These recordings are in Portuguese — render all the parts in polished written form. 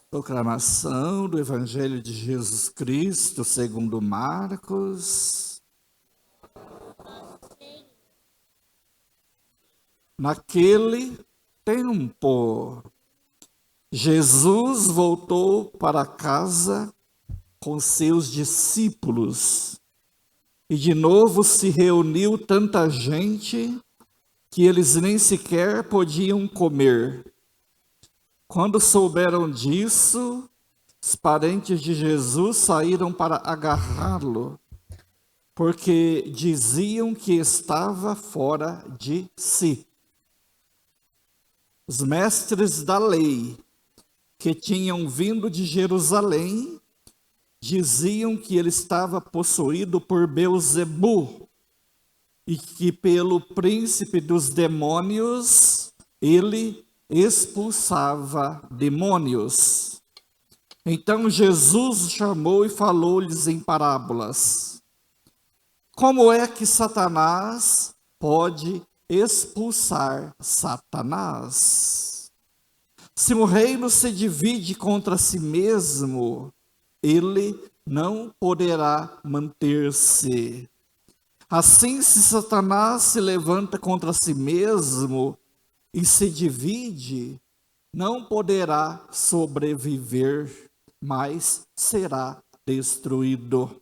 Proclamação do Evangelho de Jesus Cristo segundo Marcos. Naquele tempo, Jesus voltou para casa com seus discípulos e de novo se reuniu tanta gente que eles nem sequer podiam comer. Quando souberam disso, os parentes de Jesus saíram para agarrá-lo, porque diziam que estava fora de si. Os mestres da lei, que tinham vindo de Jerusalém, diziam que ele estava possuído por Beelzebu e que pelo príncipe dos demônios ele expulsava demônios. Então Jesus chamou e falou-lhes em parábolas. Como é que Satanás pode expulsar Satanás? Se um reino se divide contra si mesmo, ele não poderá manter-se. Assim, se Satanás se levanta contra si mesmo e se divide, não poderá sobreviver, mas será destruído.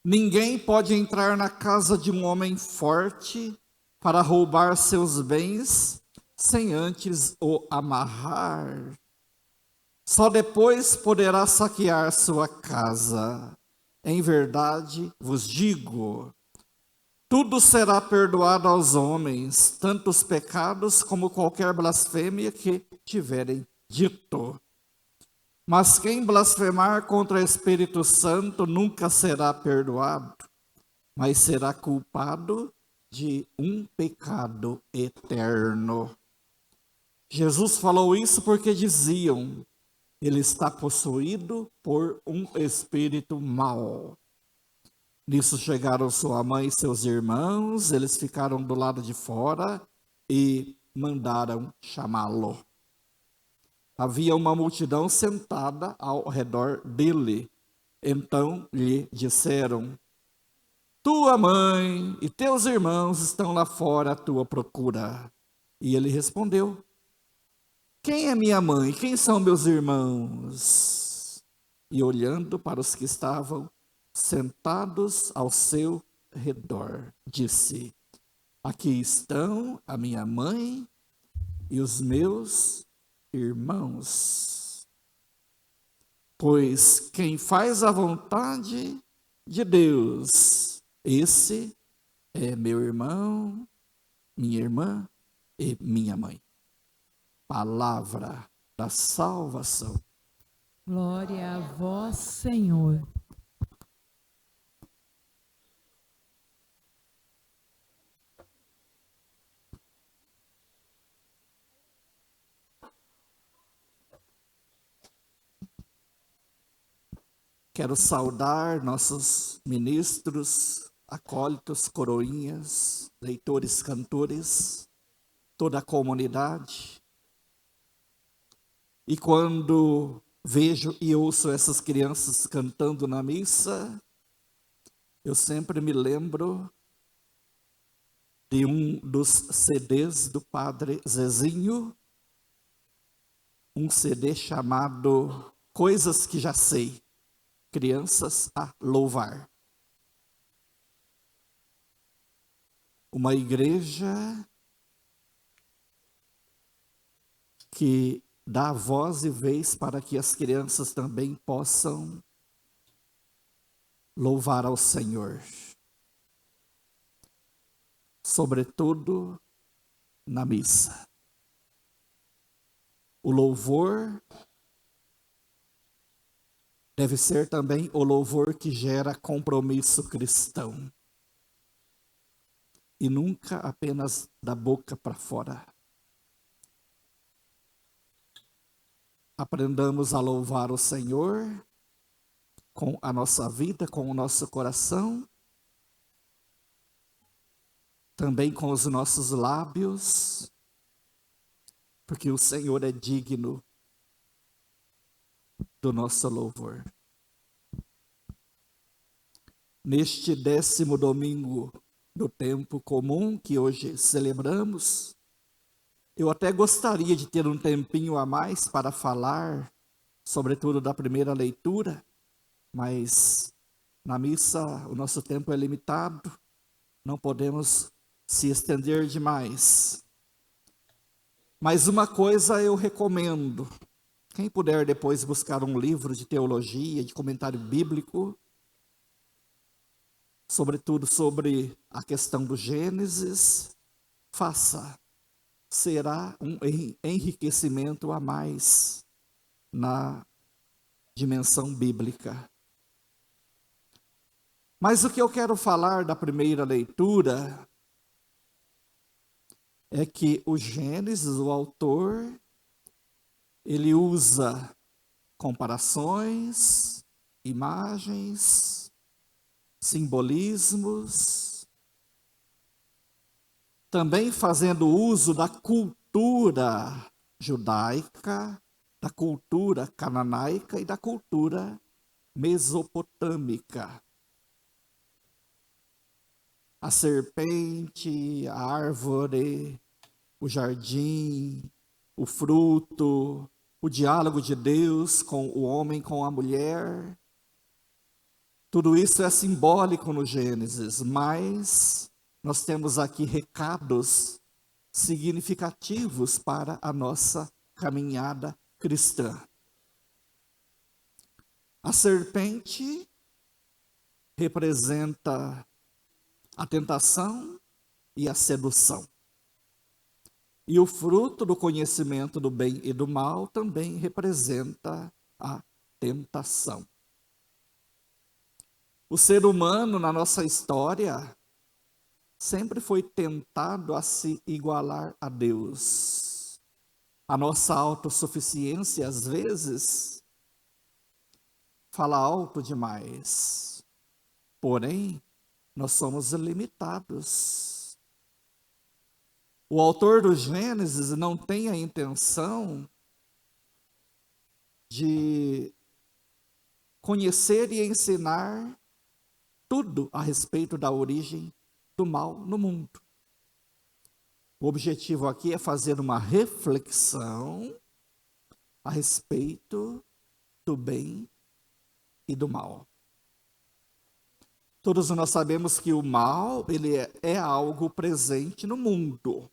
Ninguém pode entrar na casa de um homem forte para roubar seus bens sem antes o amarrar. Só depois poderá saquear sua casa. Em verdade, vos digo, tudo será perdoado aos homens, tanto os pecados como qualquer blasfêmia que tiverem dito. Mas quem blasfemar contra o Espírito Santo nunca será perdoado, mas será culpado de um pecado eterno. Jesus falou isso porque diziam, ele está possuído por um espírito mau. Nisso chegaram sua mãe e seus irmãos, eles ficaram do lado de fora e mandaram chamá-lo. Havia uma multidão sentada ao redor dele. Então lhe disseram, tua mãe e teus irmãos estão lá fora à tua procura. E ele respondeu, quem é minha mãe? Quem são meus irmãos? E olhando para os que estavam sentados ao seu redor, disse, aqui estão a minha mãe e os meus irmãos. Pois quem faz a vontade de Deus, esse é meu irmão, minha irmã e minha mãe. Palavra da salvação. Glória a vós, Senhor. Quero saudar nossos ministros, acólitos, coroinhas, leitores, cantores, toda a comunidade. E quando vejo e ouço essas crianças cantando na missa, eu sempre me lembro de um dos CDs do Padre Zezinho, um CD chamado Coisas que Já Sei, Crianças a Louvar. Uma igreja que dá voz e vez para que as crianças também possam louvar ao Senhor. Sobretudo na missa. O louvor deve ser também o louvor que gera compromisso cristão. E nunca apenas da boca para fora. Aprendamos a louvar o Senhor com a nossa vida, com o nosso coração, também com os nossos lábios, porque o Senhor é digno do nosso louvor. Neste 10º domingo do tempo comum que hoje celebramos, eu até gostaria de ter um tempinho a mais para falar, sobretudo da primeira leitura, mas na missa o nosso tempo é limitado, não podemos se estender demais. Mas uma coisa eu recomendo: quem puder depois buscar um livro de teologia, de comentário bíblico, sobretudo sobre a questão do Gênesis, faça. Será um enriquecimento a mais na dimensão bíblica. Mas o que eu quero falar da primeira leitura é que o Gênesis, o autor, ele usa comparações, imagens, simbolismos, também fazendo uso da cultura judaica, da cultura cananaica e da cultura mesopotâmica. A serpente, a árvore, o jardim, o fruto, o diálogo de Deus com o homem, com a mulher. Tudo isso é simbólico no Gênesis, mas nós temos aqui recados significativos para a nossa caminhada cristã. A serpente representa a tentação e a sedução. E o fruto do conhecimento do bem e do mal também representa a tentação. O ser humano, na nossa história, sempre foi tentado a se igualar a Deus. A nossa autossuficiência, às vezes, fala alto demais. Porém, nós somos limitados. O autor do Gênesis não tem a intenção de conhecer e ensinar tudo a respeito da origem do mal no mundo. O objetivo aqui é fazer uma reflexão a respeito do bem e do mal. Todos nós sabemos que o mal, ele é algo presente no mundo.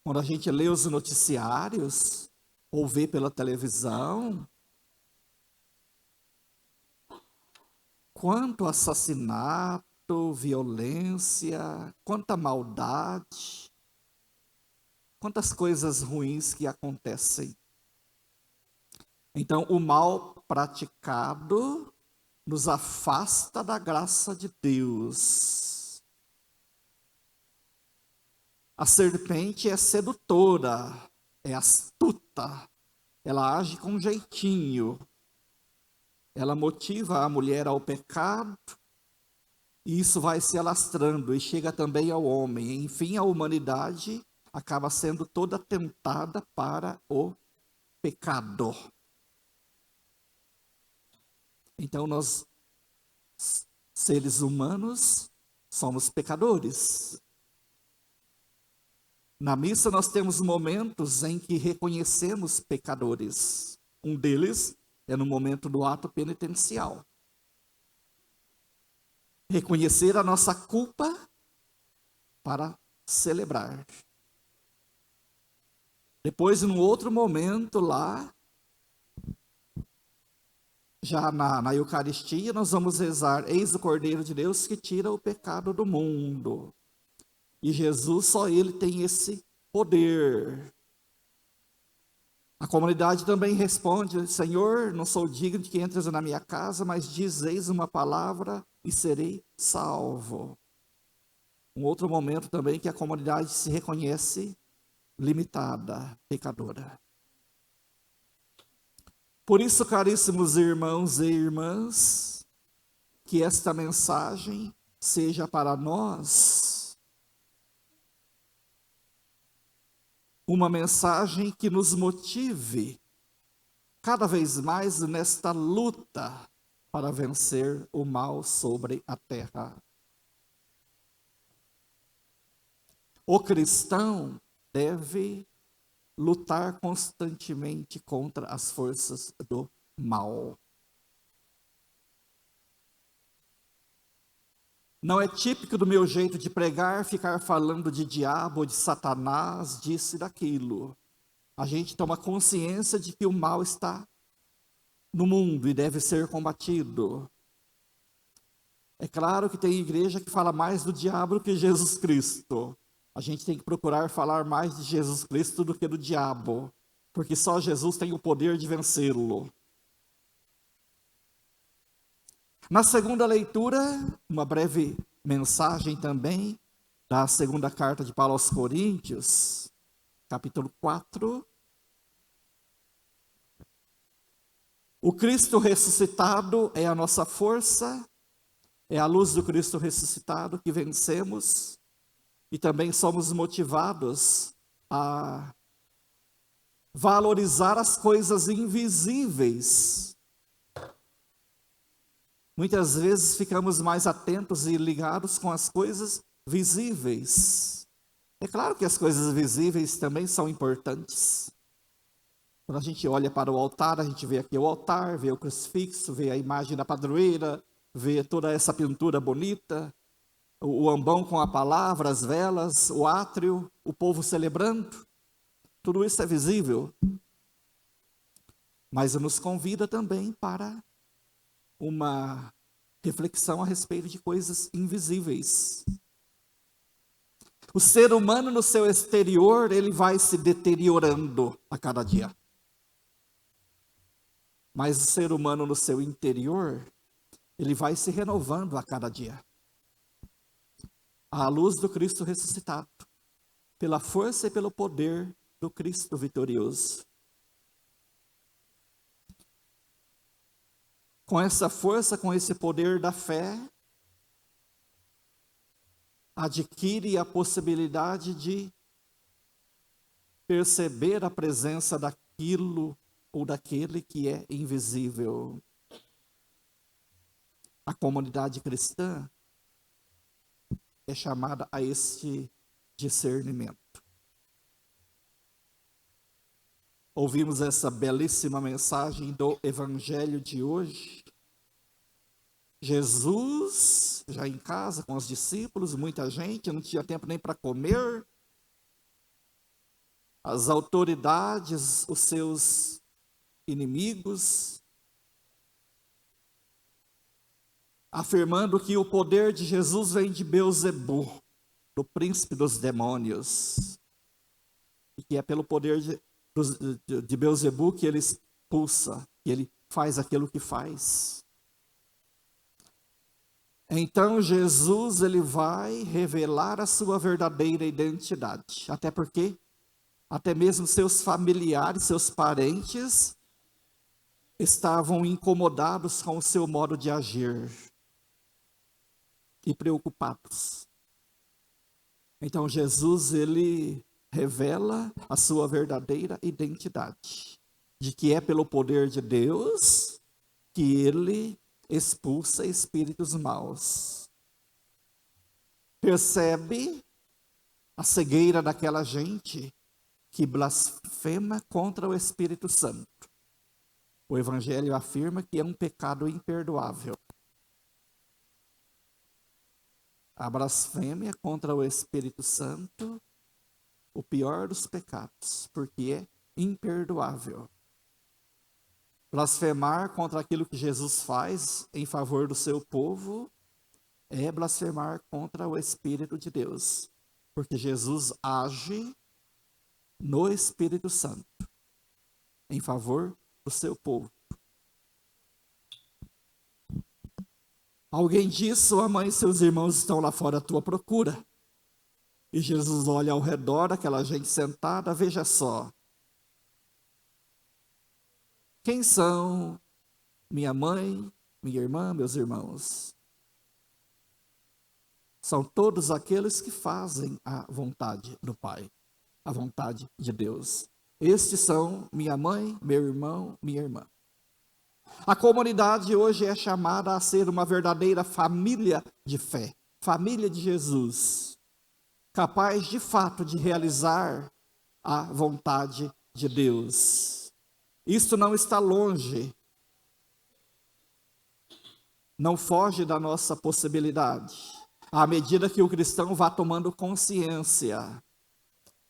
Quando a gente lê os noticiários ou vê pela televisão, quanto assassinato, violência, quanta maldade, quantas coisas ruins que acontecem. Então, o mal praticado nos afasta da graça de Deus. A serpente é sedutora, é astuta, ela age com jeitinho, ela motiva a mulher ao pecado, e isso vai se alastrando e chega também ao homem. Enfim, a humanidade acaba sendo toda tentada para o pecado. Então, nós, seres humanos, somos pecadores. Na missa, nós temos momentos em que reconhecemos pecadores. Um deles é no momento do ato penitencial. Reconhecer a nossa culpa para celebrar. Depois, num outro momento lá, já na Eucaristia, nós vamos rezar: eis o Cordeiro de Deus que tira o pecado do mundo. E Jesus, só Ele tem esse poder. A comunidade também responde: Senhor, não sou digno de que entres na minha casa, mas dizeis uma palavra e serei salvo. Um outro momento também que a comunidade se reconhece limitada, pecadora. Por isso, caríssimos irmãos e irmãs, que esta mensagem seja para nós uma mensagem que nos motive cada vez mais nesta luta para vencer o mal sobre a terra. O cristão deve lutar constantemente contra as forças do mal. Não é típico do meu jeito de pregar ficar falando de diabo, de Satanás, disso e daquilo. A gente toma consciência de que o mal está no mundo e deve ser combatido. É claro que tem igreja que fala mais do diabo do que Jesus Cristo. A gente tem que procurar falar mais de Jesus Cristo do que do diabo, porque só Jesus tem o poder de vencê-lo. Na segunda leitura, uma breve mensagem também da segunda carta de Paulo aos Coríntios, capítulo 4. O Cristo ressuscitado é a nossa força, é a luz do Cristo ressuscitado que vencemos e também somos motivados a valorizar as coisas invisíveis. Muitas vezes ficamos mais atentos e ligados com as coisas visíveis. É claro que as coisas visíveis também são importantes. Quando a gente olha para o altar, a gente vê aqui o altar, vê o crucifixo, vê a imagem da padroeira, vê toda essa pintura bonita, o ambão com a palavra, as velas, o átrio, o povo celebrando. Tudo isso é visível. Mas nos convida também para uma reflexão a respeito de coisas invisíveis. O ser humano no seu exterior, ele vai se deteriorando a cada dia. Mas o ser humano no seu interior, ele vai se renovando a cada dia. À luz do Cristo ressuscitado, pela força e pelo poder do Cristo vitorioso. Com essa força, com esse poder da fé, adquire a possibilidade de perceber a presença daquilo ou daquele que é invisível. A comunidade cristã é chamada a este discernimento. Ouvimos essa belíssima mensagem do Evangelho de hoje. Jesus, já em casa com os discípulos, muita gente, não tinha tempo nem para comer. As autoridades, os seus inimigos, afirmando que o poder de Jesus vem de Beelzebu, do príncipe dos demônios, e que é pelo poder de Beelzebu que ele expulsa, que ele faz aquilo que faz. Então Jesus, ele vai revelar a sua verdadeira identidade, até porque até mesmo seus familiares, seus parentes, estavam incomodados com o seu modo de agir e preocupados. Então Jesus, ele revela a sua verdadeira identidade, de que é pelo poder de Deus que ele expulsa espíritos maus. Percebe a cegueira daquela gente que blasfema contra o Espírito Santo. O Evangelho afirma que é um pecado imperdoável. A blasfêmia contra o Espírito Santo, o pior dos pecados, porque é imperdoável. Blasfemar contra aquilo que Jesus faz em favor do seu povo é blasfemar contra o Espírito de Deus, porque Jesus age no Espírito Santo em favor do seu povo. Alguém diz: sua mãe e seus irmãos estão lá fora à tua procura. E Jesus olha ao redor, aquela gente sentada, veja só. Quem são minha mãe, minha irmã, meus irmãos? São todos aqueles que fazem a vontade do Pai, a vontade de Deus. Estes são minha mãe, meu irmão, minha irmã. A comunidade hoje é chamada a ser uma verdadeira família de fé, família de Jesus, capaz de fato de realizar a vontade de Deus. Isto não está longe, não foge da nossa possibilidade. À medida que o cristão vá tomando consciência,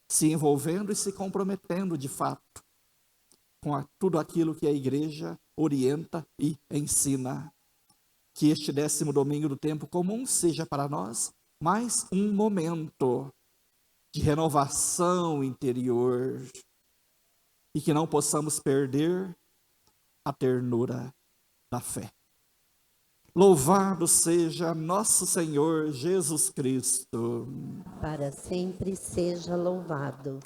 se envolvendo e se comprometendo de fato com tudo aquilo que a igreja orienta e ensina. Que este 10º domingo do tempo comum seja para nós mais um momento de renovação interior e que não possamos perder a ternura da fé. Louvado seja nosso Senhor Jesus Cristo. Para sempre seja louvado.